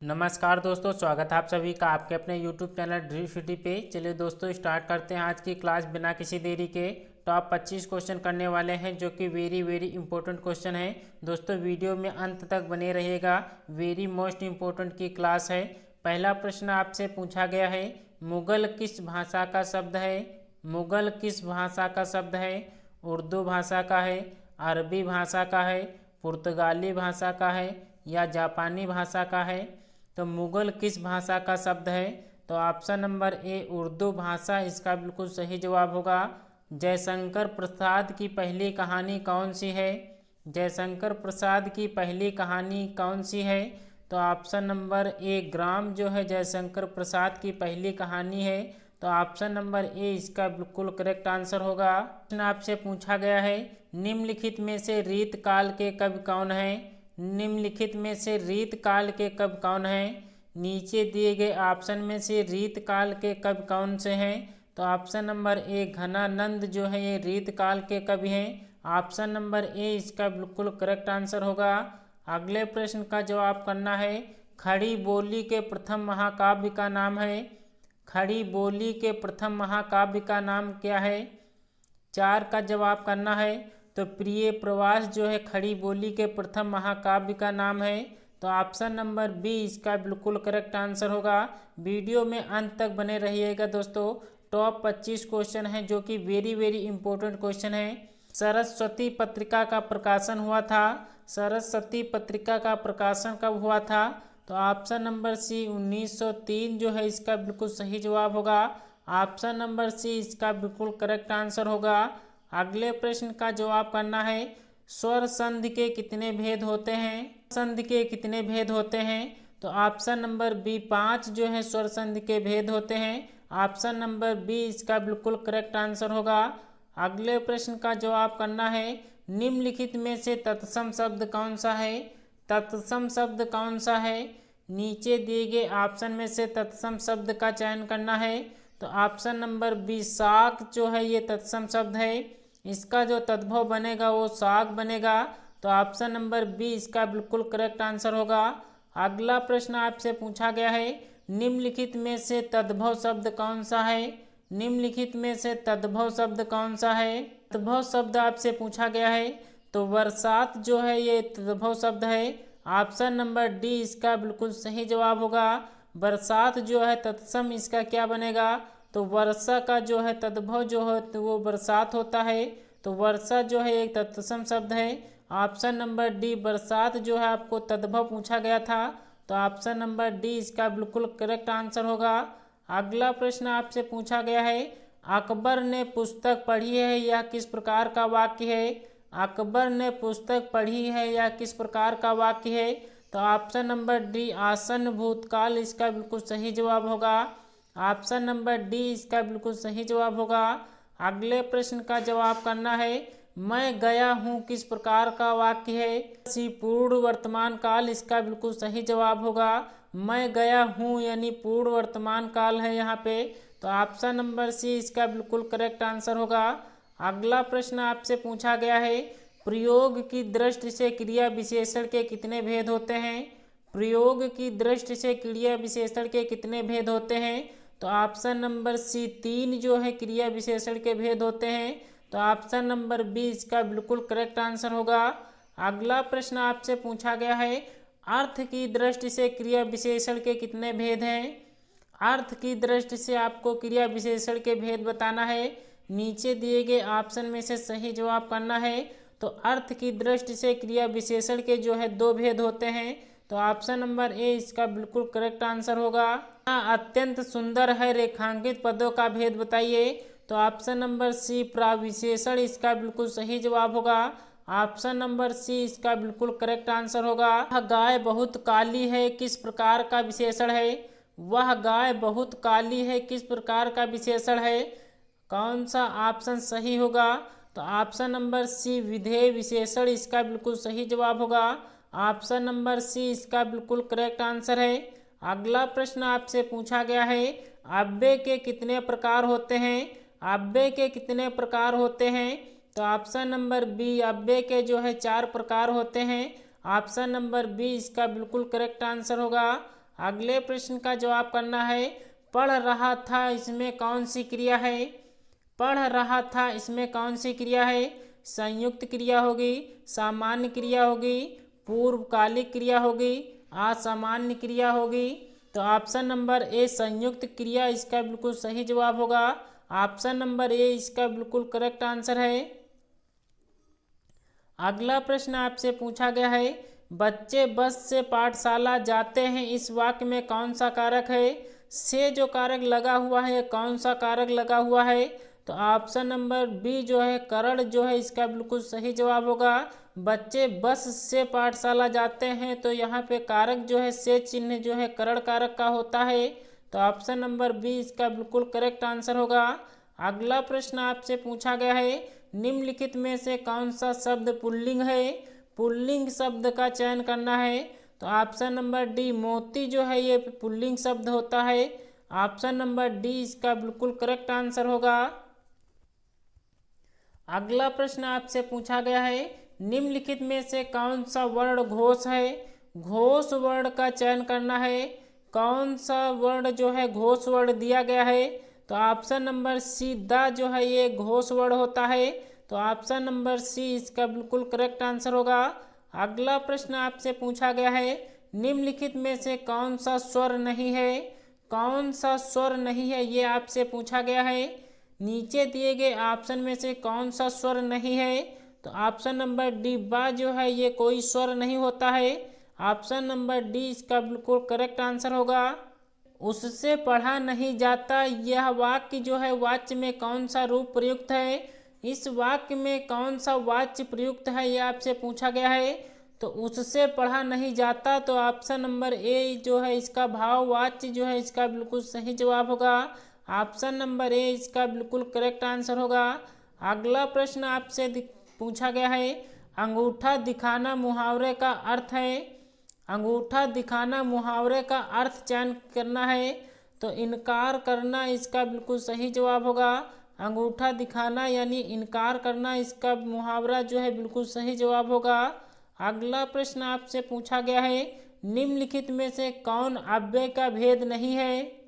नमस्कार दोस्तों, स्वागत है आप सभी का आपके अपने YouTube चैनल ड्रीम सिटी पे। चलिए दोस्तों, स्टार्ट करते हैं आज की क्लास बिना किसी देरी के। टॉप 25 क्वेश्चन करने वाले हैं जो कि वेरी इंपॉर्टेंट क्वेश्चन है। दोस्तों वीडियो में अंत तक बने रहिएगा, वेरी मोस्ट इम्पोर्टेंट की क्लास है। पहला प्रश्न आपसे पूछा गया है, मुगल किस भाषा का शब्द है? मुगल किस भाषा का शब्द है? उर्दू भाषा का है, अरबी भाषा का है, पुर्तगाली भाषा का है या जापानी भाषा का है? तो मुगल किस भाषा का शब्द है? तो ऑप्शन नंबर ए उर्दू भाषा इसका बिल्कुल सही जवाब होगा। जयशंकर प्रसाद की पहली कहानी कौन सी है? जयशंकर प्रसाद की पहली कहानी कौन सी है? तो ऑप्शन नंबर ए ग्राम जो है जयशंकर प्रसाद की पहली कहानी है। तो ऑप्शन नंबर ए इसका बिल्कुल करेक्ट आंसर होगा। प्रश्न आपसे पूछा गया है, निम्नलिखित में से रीत काल के कवि कौन है? निम्नलिखित में से रीत काल के कवि कौन हैं? नीचे दिए गए ऑप्शन में से रीत काल के कवि कौन से हैं? तो ऑप्शन नंबर ए घनानंद जो है ये रीत काल के कवि हैं। ऑप्शन नंबर ए इसका बिल्कुल करेक्ट आंसर होगा। अगले प्रश्न का जवाब करना है, खड़ी बोली के प्रथम महाकाव्य का नाम है। खड़ी बोली के प्रथम महाकाव्य का नाम क्या है? 4 का जवाब करना है। तो प्रिय प्रवास जो है खड़ी बोली के प्रथम महाकाव्य का नाम है। तो ऑप्शन नंबर बी इसका बिल्कुल करेक्ट आंसर होगा। वीडियो में अंत तक बने रहिएगा दोस्तों। टॉप 25 क्वेश्चन हैं जो कि वेरी इंपॉर्टेंट क्वेश्चन है। सरस्वती पत्रिका का प्रकाशन हुआ था। सरस्वती पत्रिका का प्रकाशन कब हुआ था? तो ऑप्शन नंबर सी 1903 जो है इसका बिल्कुल सही जवाब होगा। ऑप्शन नंबर सी इसका बिल्कुल करेक्ट आंसर होगा। अगले प्रश्न का जवाब करना है, स्वर संधि के कितने भेद होते हैं? संधि के कितने भेद होते हैं? तो ऑप्शन नंबर बी 5 जो है स्वर संधि के भेद होते हैं। ऑप्शन नंबर बी इसका बिल्कुल करेक्ट आंसर होगा। अगले प्रश्न का जवाब करना है, निम्नलिखित में से तत्सम शब्द कौन सा है? तत्सम शब्द कौन सा है? नीचे दिए गए ऑप्शन में से तत्सम शब्द का चयन करना है। तो ऑप्शन नंबर बी साग जो है ये तत्सम शब्द है। इसका जो तद्भव बनेगा वो साग बनेगा। तो ऑप्शन नंबर बी इसका बिल्कुल करेक्ट आंसर होगा। अगला प्रश्न आपसे पूछा गया है, निम्नलिखित में से तद्भव शब्द कौन सा है? निम्नलिखित में से तद्भव शब्द कौन सा है? तद्भव शब्द आपसे पूछा गया है। तो बरसात जो है ये तद्भव शब्द है। ऑप्शन नंबर डी इसका बिल्कुल सही जवाब होगा। बरसात जो है तत्सम इसका क्या बनेगा? तो वर्षा का जो है तद्भव जो है तो वो बरसात होता है। तो वर्षा जो है एक तत्सम शब्द है। ऑप्शन नंबर डी बरसात जो है आपको तद्भव पूछा गया था। तो ऑप्शन नंबर डी इसका बिल्कुल करेक्ट आंसर होगा। अगला प्रश्न आपसे पूछा गया है, अकबर ने पुस्तक पढ़ी है यह किस प्रकार का वाक्य है? अकबर ने पुस्तक पढ़ी है यह किस प्रकार का वाक्य है? तो ऑप्शन नंबर डी आसन्न भूतकाल इसका बिल्कुल सही जवाब होगा। ऑप्शन नंबर डी इसका बिल्कुल सही जवाब होगा। अगले प्रश्न का जवाब करना है, मैं गया हूँ किस प्रकार का वाक्य है? सी पूर्ण वर्तमान काल इसका बिल्कुल सही जवाब होगा। मैं गया हूँ यानी पूर्ण वर्तमान काल है यहाँ पे। तो ऑप्शन नंबर सी इसका बिल्कुल करेक्ट आंसर होगा। अगला प्रश्न आपसे पूछा गया है, प्रयोग की दृष्टि से क्रिया विशेषण के कितने भेद होते हैं? प्रयोग की दृष्टि से क्रिया विशेषण के कितने भेद होते हैं? तो ऑप्शन नंबर सी 3 जो है क्रिया विशेषण के भेद होते हैं। तो ऑप्शन नंबर बी इसका बिल्कुल करेक्ट आंसर होगा। अगला प्रश्न आपसे पूछा गया है, अर्थ की दृष्टि से क्रिया विशेषण के कितने भेद हैं? अर्थ की दृष्टि से आपको क्रिया विशेषण के भेद बताना है। नीचे दिए गए ऑप्शन में से सही जवाब करना है। तो अर्थ की दृष्टि से क्रिया विशेषण के जो है 2 भेद होते हैं। तो ऑप्शन नंबर ए इसका बिल्कुल करेक्ट आंसर होगा। अत्यंत सुंदर है रेखांकित पदों का भेद बताइए। तो ऑप्शन नंबर सी प्राविशेषण इसका बिल्कुल सही जवाब होगा। ऑप्शन नंबर सी इसका बिल्कुल करेक्ट आंसर होगा। वह गाय बहुत काली है किस प्रकार का विशेषण है? वह गाय बहुत काली है किस प्रकार का विशेषण है? कौन सा ऑप्शन सही होगा? तो ऑप्शन नंबर सी विधेय विशेषण इसका बिल्कुल सही जवाब होगा। ऑप्शन नंबर सी इसका बिल्कुल करेक्ट आंसर है। अगला प्रश्न आपसे पूछा गया है, अव्यय के कितने प्रकार होते हैं? अव्यय के कितने प्रकार होते हैं? तो ऑप्शन नंबर बी अव्यय के जो है 4 प्रकार होते हैं। ऑप्शन नंबर बी इसका बिल्कुल करेक्ट आंसर होगा। अगले प्रश्न का जवाब करना है, पढ़ रहा था इसमें कौन सी क्रिया है। पढ़ रहा था इसमें कौन सी क्रिया है। संयुक्त क्रिया होगी, सामान्य क्रिया होगी, पूर्वकालिक क्रिया होगी, असामान्य क्रिया होगी। तो ऑप्शन नंबर ए संयुक्त क्रिया इसका बिल्कुल सही जवाब होगा। ऑप्शन नंबर ए इसका बिल्कुल करेक्ट आंसर है। अगला प्रश्न आपसे पूछा गया है, बच्चे बस से पाठशाला जाते हैं, इस वाक्य में कौन सा कारक है। से जो कारक लगा हुआ है कौन सा कारक लगा हुआ है। तो ऑप्शन नंबर बी जो है करण जो है इसका बिल्कुल सही जवाब होगा। बच्चे बस से पाठशाला जाते हैं, तो यहाँ पे कारक जो है से चिन्ह जो है करण कारक का होता है। तो ऑप्शन नंबर बी इसका बिल्कुल करेक्ट आंसर होगा। अगला प्रश्न आपसे पूछा गया है, निम्नलिखित में से कौन सा शब्द पुल्लिंग है। पुल्लिंग शब्द का चयन करना है। तो ऑप्शन नंबर डी मोती जो है ये पुल्लिंग शब्द होता है। ऑप्शन नंबर डी इसका बिल्कुल करेक्ट आंसर होगा। अगला प्रश्न आपसे पूछा गया है, निम्नलिखित में से कौन सा वर्ण घोष है। घोष वर्ण का चयन करना है। कौन सा वर्ण जो है घोष वर्ण दिया गया है। तो ऑप्शन नंबर सी द जो है ये घोष वर्ण होता है। तो ऑप्शन नंबर सी इसका बिल्कुल करेक्ट आंसर होगा। अगला प्रश्न आपसे पूछा गया है, निम्नलिखित में से कौन सा स्वर नहीं है। कौन सा स्वर नहीं है ये आपसे पूछा गया है। नीचे दिए गए ऑप्शन में से कौन सा स्वर नहीं है। तो ऑप्शन नंबर डी बा जो है ये कोई स्वर नहीं होता है। ऑप्शन नंबर डी इसका बिल्कुल करेक्ट आंसर होगा। उससे पढ़ा नहीं जाता यह वाक्य जो है वाच्य में कौन सा रूप प्रयुक्त है। इस वाक्य में कौन सा वाच्य प्रयुक्त है यह आपसे पूछा गया है। तो उससे पढ़ा नहीं जाता, तो ऑप्शन नंबर ए जो है इसका भाववाच्य जो है इसका बिल्कुल सही जवाब होगा। ऑप्शन नंबर ए इसका बिल्कुल करेक्ट आंसर होगा। अगला प्रश्न आपसे पूछा गया है, अंगूठा दिखाना मुहावरे का अर्थ है। अंगूठा दिखाना मुहावरे का अर्थ चयन करना है। तो इनकार करना इसका बिल्कुल सही जवाब होगा। अंगूठा दिखाना यानी इनकार करना इसका मुहावरा जो है बिल्कुल सही जवाब होगा। अगला प्रश्न आपसे पूछा गया है, निम्नलिखित में से कौन अव्यय का भेद नहीं है।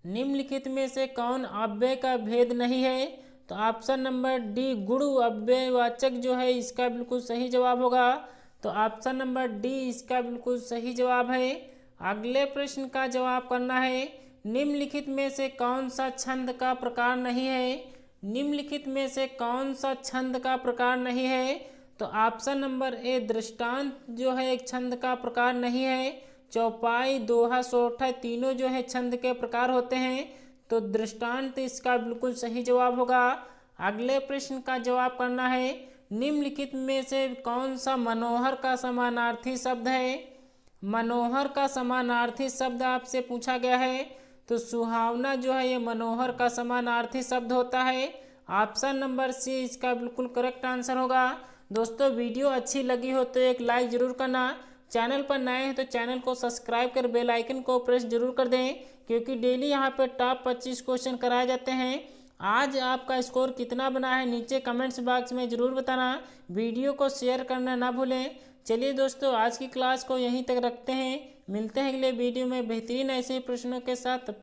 निम्नलिखित में से कौन अव्यय का भेद नहीं है। तो ऑप्शन नंबर डी गुण अव्ययवाचक जो है इसका बिल्कुल सही जवाब होगा। तो ऑप्शन नंबर डी इसका बिल्कुल सही जवाब है। अगले प्रश्न का जवाब करना है, निम्नलिखित में से कौन सा छंद का प्रकार नहीं है। निम्नलिखित में से कौन सा छंद का प्रकार नहीं है। तो ऑप्शन नंबर ए दृष्टांत जो है एक छंद का प्रकार नहीं है। चौपाई, दोहा, सोरठा तीनों जो है छंद के प्रकार होते हैं। तो दृष्टांत इसका बिल्कुल सही जवाब होगा। अगले प्रश्न का जवाब करना है, निम्नलिखित में से कौन सा मनोहर का समानार्थी शब्द है। मनोहर का समानार्थी शब्द आपसे पूछा गया है। तो सुहावना जो है ये मनोहर का समानार्थी शब्द होता है। ऑप्शन नंबर सी इसका बिल्कुल करेक्ट आंसर होगा। दोस्तों वीडियो अच्छी लगी हो तो एक लाइक ज़रूर करना। चैनल पर नए हैं तो चैनल को सब्सक्राइब कर बेल आइकन को प्रेस जरूर कर दें, क्योंकि डेली यहाँ पे टॉप 25 क्वेश्चन कराए जाते हैं। आज आपका स्कोर कितना बना है नीचे कमेंट्स बॉक्स में ज़रूर बताना। वीडियो को शेयर करना ना भूलें। चलिए दोस्तों आज की क्लास को यहीं तक रखते हैं। मिलते हैं अगले वीडियो में बेहतरीन ऐसे प्रश्नों के साथ।